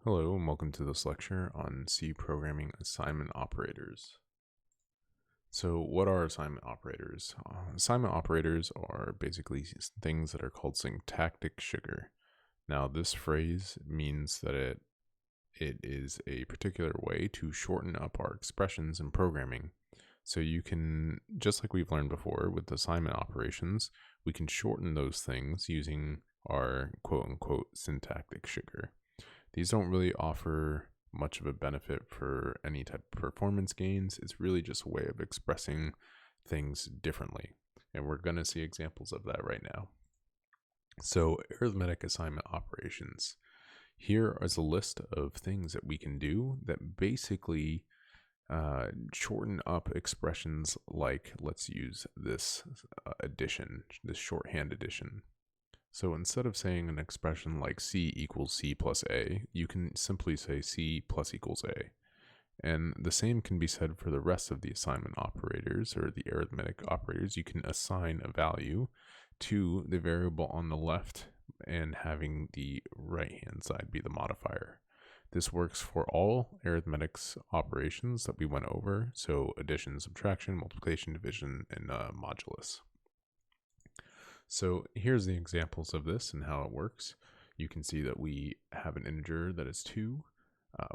Hello and welcome to this lecture on C programming assignment operators. So what are assignment operators? Assignment operators are basically things that are called syntactic sugar. Now this phrase means that it is a particular way to shorten up our expressions in programming. So you can, just like we've learned before with assignment operations, we can shorten those things using our quote-unquote syntactic sugar. These don't really offer much of a benefit for any type of performance gains. It's really just a way of expressing things differently. And we're going to see examples of that right now. So arithmetic assignment operations. Here is a list of things that we can do that basically shorten up expressions like, let's use this addition, this shorthand addition. So instead of saying an expression like C equals C plus A, you can simply say C plus equals A. And the same can be said for the rest of the assignment operators or the arithmetic operators. You can assign a value to the variable on the left and having the right-hand side be the modifier. This works for all arithmetics operations that we went over, so addition, subtraction, multiplication, division, and modulus. So here's the examples of this and how it works. You can see that we have an integer that is 2.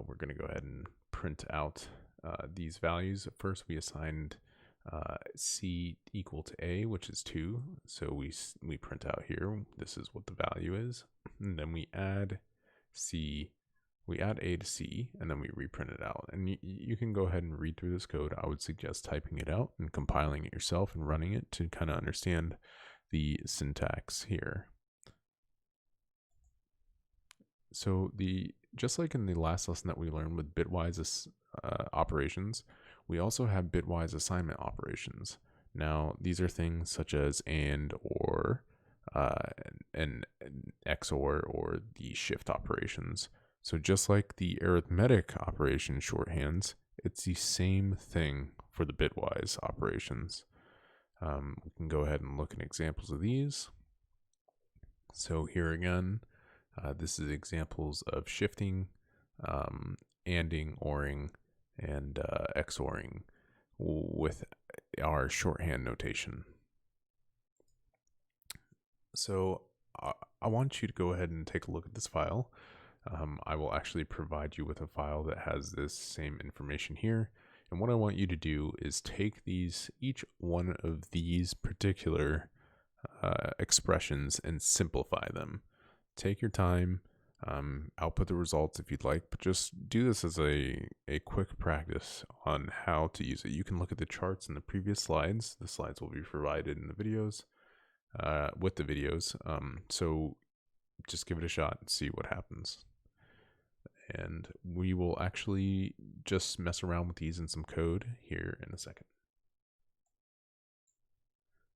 We're going to go ahead and print out these values. First, we assigned C equal to A, which is 2. So we print out here, this is what the value is. And then we add A to C, and then we reprint it out. And you can go ahead and read through this code. I would suggest typing it out and compiling it yourself and running it to kind of understand the syntax here. So just like in the last lesson that we learned with bitwise operations, we also have bitwise assignment operations. Now these are things such as and, or, and XOR, or the shift operations. So just like the arithmetic operation shorthands, it's the same thing for the bitwise operations. We can go ahead and look at examples of these. So here again, this is examples of shifting, anding, oring, and XORing with our shorthand notation. So I want you to go ahead and take a look at this file. I will actually provide you with a file that has this same information here. And what I want you to do is take each one of these particular expressions and simplify them. Take your time, output the results if you'd like, but just do this as a quick practice on how to use it. You can look at the charts in the previous slides. The slides will be provided in the videos, with the videos. So just give it a shot and see what happens. And we will actually just mess around with these in some code here in a second.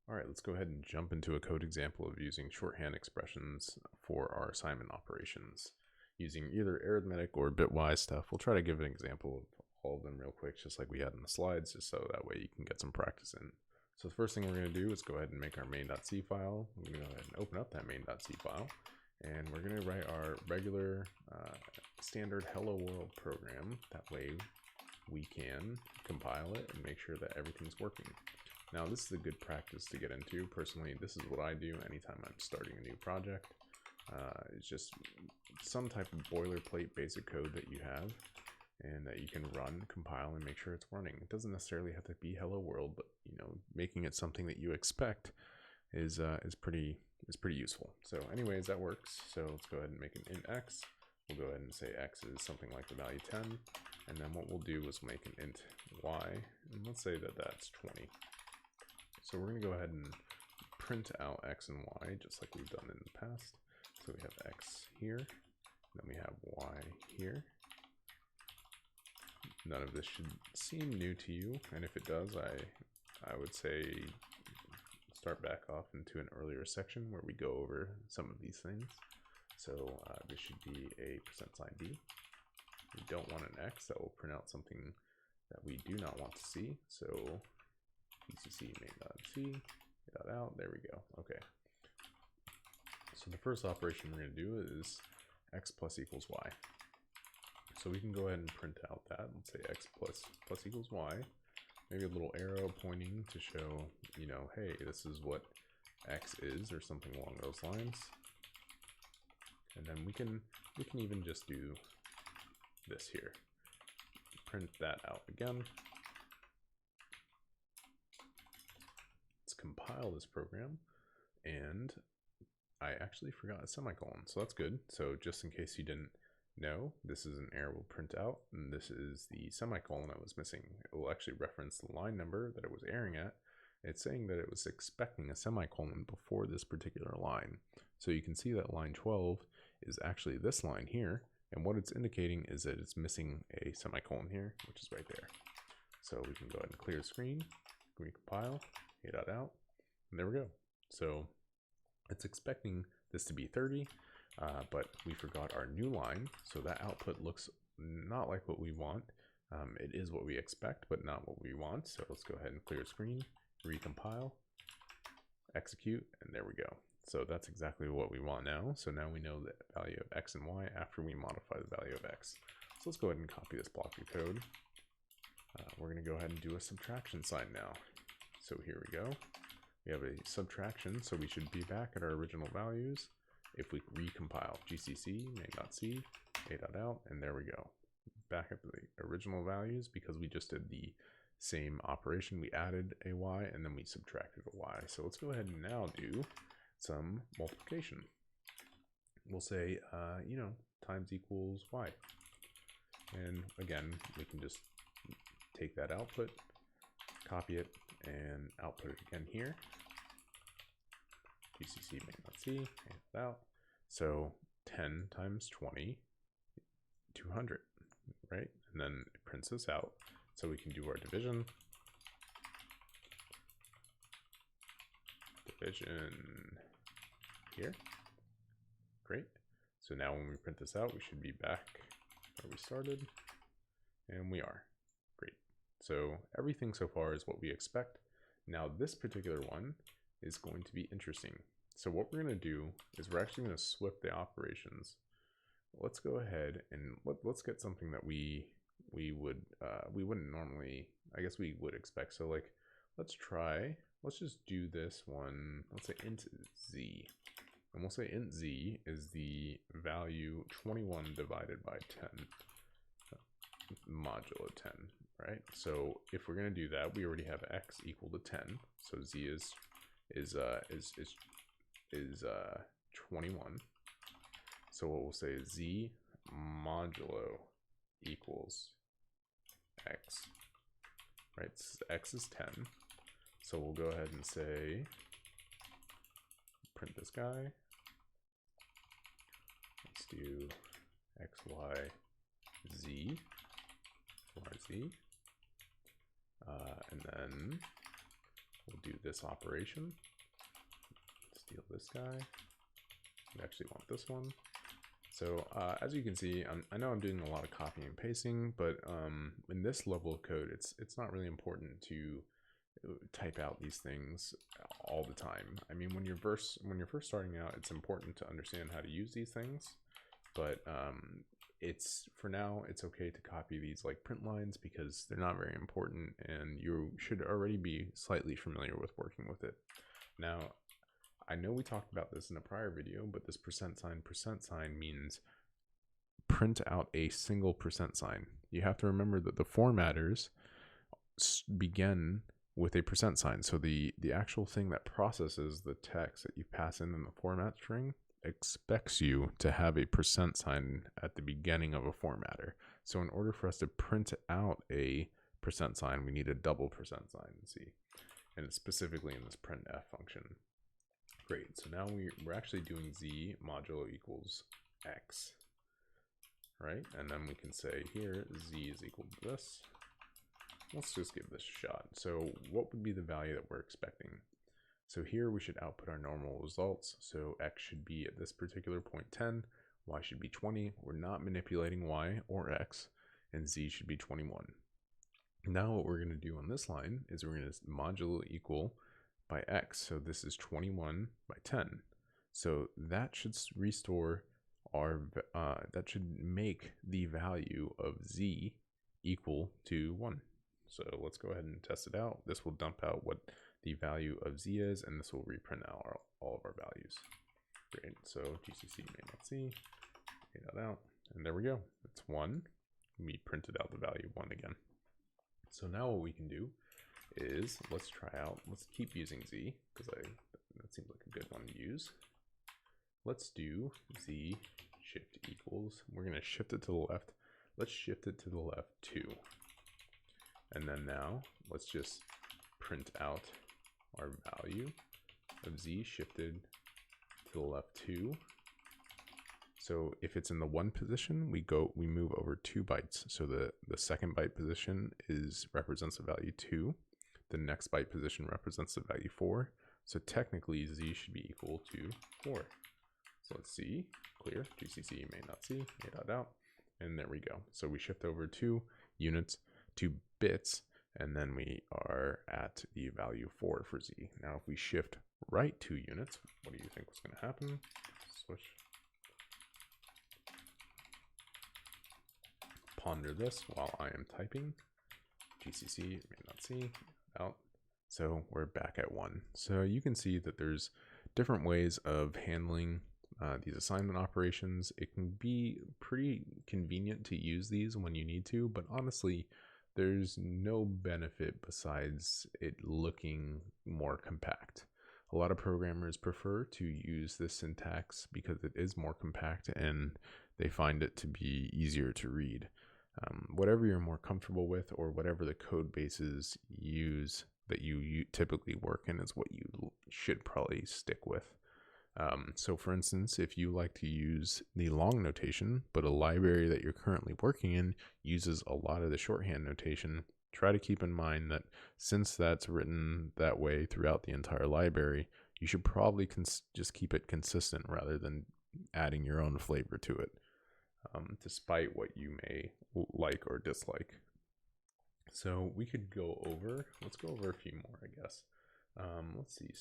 All right, let's go ahead and jump into a code example of using shorthand expressions for our assignment operations using either arithmetic or bitwise stuff. We'll try to give an example of all of them real quick, just like we had in the slides, just so that way you can get some practice in. So the first thing we're going to do is go ahead and make our main.c file. We're going to go ahead and open up that main.c file. And we're going to write our regular standard hello world program. That way we can compile it and make sure that everything's working. Now this is a good practice to get into. Personally, this is what I do anytime I'm starting a new project. It's just some type of boilerplate basic code that you have and that you can run, compile, and make sure it's running. It doesn't necessarily have to be hello world, but making it something that you expect is pretty useful. So anyways, that works. So let's go ahead and make an int x. We'll go ahead and say x is something like the value 10. And then what we'll do is make an int y. And let's say that that's 20. So we're going to go ahead and print out x and y just like we've done in the past. So we have x here. Then we have y here. None of this should seem new to you. And if it does, I would say start back off into an earlier section where we go over some of these things. So this should be a %d. We don't want an x. That will print out something that we do not want to see. So pcc main.c, out, there we go. Okay. So the first operation we're going to do is x plus equals y. So we can go ahead and print out that. Let's say x plus equals y. Maybe a little arrow pointing to show, you know, hey, this is what x is, or something along those lines. And then we can even just do this here. Print that out again. Let's compile this program, and I actually forgot a semicolon, so that's good. So just in case you didn't know, this is an error we'll print out, and this is the semicolon I was missing. It will actually reference the line number that it was erroring at. It's saying that it was expecting a semicolon before this particular line. So you can see that line 12 is actually this line here, and what it's indicating is that it's missing a semicolon here, which is right there. So we can go ahead and clear the screen, recompile, a.out, and there we go. So it's expecting this to be 30, but we forgot our new line, so that output looks not like what we want. It is what we expect, but not what we want. So let's go ahead and clear screen, recompile, execute, and there we go. So that's exactly what we want now. So now we know the value of x and y after we modify the value of x. So let's go ahead and copy this block of code. We're going to go ahead and do a subtraction sign now. So here we go. We have a subtraction, so we should be back at our original values. If we recompile gcc main.c a.out, and there we go. Back at the original values because we just did the same operation. We added a y and then we subtracted a y. So let's go ahead and now do some multiplication. We'll say, you know, times equals y. And again, we can just take that output, copy it, and output it again here. gcc main.c out. So 10 times 20, 200, right? And then it prints this out. So we can do our division. Division here. Great. So now when we print this out, we should be back where we started. And we are. Great. So everything so far is what we expect. Now this particular one is going to be interesting. So what we're going to do is we're actually going to swap the operations. Let's go ahead and let's get something that we wouldn't normally, I guess we would expect. So like, let's just do this one. Let's say int z, and we'll say int z is the value 21 divided by 10 modulo 10, right? So if we're going to do that, we already have x equal to 10. So z is 21. So what we'll say is z modulo equals x, right? X is 10. So we'll go ahead and say, print this guy. Let's do x, y, z, y, z. And then we'll do this operation. Steal this guy. We actually want this one. So as you can see, I know I'm doing a lot of copying and pasting, but in this level of code, it's not really important to type out these things all the time. I mean, when you're first starting out, it's important to understand how to use these things, but for now it's okay to copy these like print lines because they're not very important, and you should already be slightly familiar with working with it. Now, I know we talked about this in a prior video, but this percent sign means print out a single percent sign. You have to remember that the formatters begin with a percent sign. So the actual thing that processes the text that you pass in the format string expects you to have a percent sign at the beginning of a formatter. So in order for us to print out a percent sign, we need a double percent sign, see, and it's specifically in this printf function. Great, so now we're actually doing z modulo equals x, right? And then we can say here z is equal to this. Let's just give this a shot. So what would be the value that we're expecting? So here we should output our normal results. So x should be at this particular point 10, y should be 20. We're not manipulating y or x, and z should be 21. Now what we're going to do on this line is we're going to modulo equal by x. So this is 21 by 10. So that should restore that should make the value of z equal to 1. So let's go ahead and test it out. This will dump out what the value of z is, and this will reprint out all of our values. Great. So GCC main.c, a.out, and there we go. It's 1. We printed out the value of 1 again. So now what we can do is let's keep using z because that seems like a good one to use. Let's do z shift equals. We're going to shift it to the left. Let's shift it to the left 2. And then now let's just print out our value of z shifted to the left 2. So if it's in the 1 position, we move over 2 bytes. So the second byte position represents the value 2. The next byte position represents the value 4. So technically z should be equal to 4. So let's see, clear, GCC main.c, a.out, and there we go. So we shift over 2 units, 2 bits, and then we are at the value 4 for z. Now if we shift right 2 units, what do you think was going to happen? Switch. Ponder this while I am typing. GCC main.c, out. So we're back at 1. So you can see that there's different ways of handling these assignment operations. It can be pretty convenient to use these when you need to, but honestly, there's no benefit besides it looking more compact. A lot of programmers prefer to use this syntax because it is more compact and they find it to be easier to read. Whatever you're more comfortable with, or whatever the code bases use that you typically work in, is what you should probably stick with. So for instance, if you like to use the long notation, but a library that you're currently working in uses a lot of the shorthand notation, try to keep in mind that since that's written that way throughout the entire library, you should probably just keep it consistent rather than adding your own flavor to it, despite what you may like or dislike. So we could let's go over a few more, I guess. Let's see.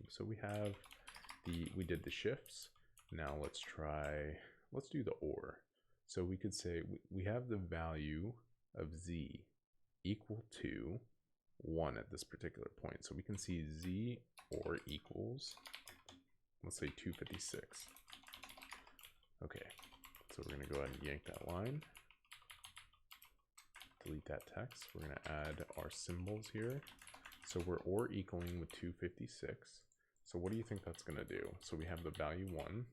So we did the shifts. Now let's do the OR. So we could say we have the value of z equal to 1 at this particular point. So we can see z OR equals, let's say 256. Okay, so we're going to go ahead and yank that line. Delete that text. We're going to add our symbols here. So we're OR equaling with 256. So what do you think that's going to do? So we have the value 1,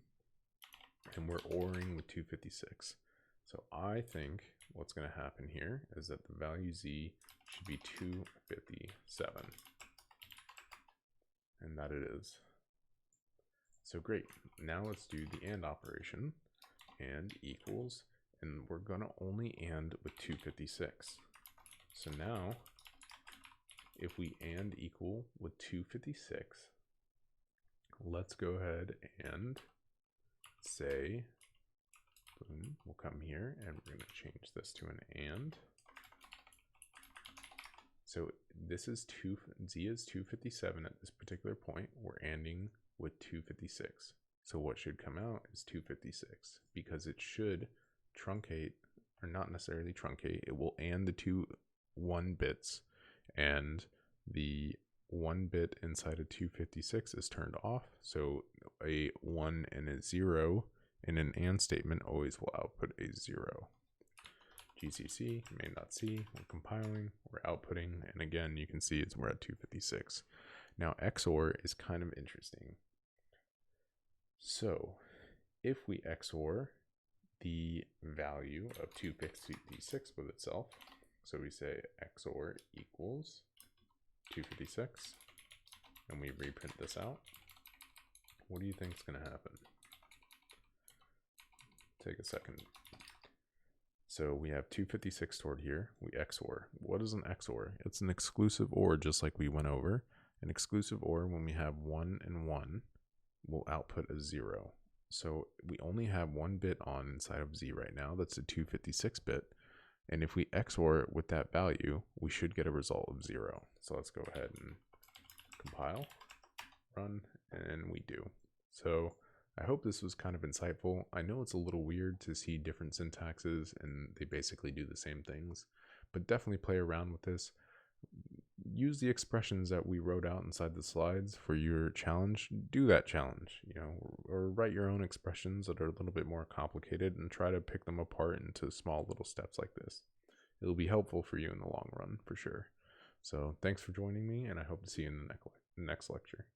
and we're ORing with 256. So I think what's going to happen here is that the value z should be 257. And that it is. So great. Now let's do the AND operation. AND equals, and we're going to only AND with 256. So now, if we AND equal with 256, let's go ahead and say, boom, we'll come here and we're going to change this to an AND. So this is z is 257 at this particular point. We're ANDing with 256. So what should come out is 256 because it should truncate, or not necessarily truncate. It will AND the 2 1 bits, and the 1 bit inside of 256 is turned off. So a 1 and a 0 in an AND statement always will output a 0. GCC main.c, we're compiling, we're outputting, and again, you can see we're at 256. Now XOR is kind of interesting. So if we XOR the value of 256 with itself, so we say XOR equals 256, and we reprint this out, what do you think is going to happen? Take a second. So we have 256 stored here. We XOR. What is an XOR? It's an exclusive OR, just like we went over. An exclusive OR, when we have 1 and 1, will output a 0. So we only have 1 bit on inside of z right now. That's a 256 bit. And if we XOR it with that value, we should get a result of 0. So let's go ahead and compile, run, and we do. So I hope this was kind of insightful. I know it's a little weird to see different syntaxes and they basically do the same things, but definitely play around with this. Use the expressions that we wrote out inside the slides for your challenge. Do that challenge, or write your own expressions that are a little bit more complicated and try to pick them apart into small little steps like this. It'll be helpful for you in the long run for sure. So thanks for joining me, and I hope to see you in the next lecture.